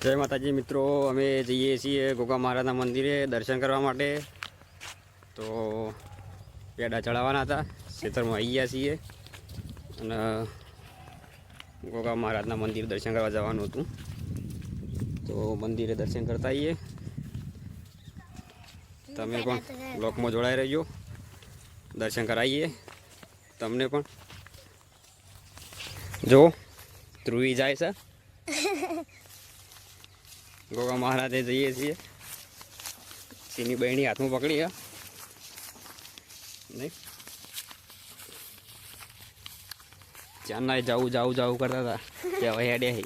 जय माताजी मित्रों, अमे जईए छीए गोगा महाराजना मंदिरे दर्शन करवा माटे। तो पेड़ा चढ़ावाना था, खेतर में आई गया छीए अने गोगा महाराजना मंदिर दर्शन करवा जवानुं हतुं। तो मंदिरे दर्शन करता आईए। तमे पण ब्लॉक में जोड़ाई रहियो, दर्शन कराईए तमने पण। जो ध्रुवी जाए छे गोगा महाराजे जईए छीए। सीनी बहनी हाथ में पकड़ी है नहीं, चार जाऊ जाऊ जाऊ करता था क्या हेडे ही।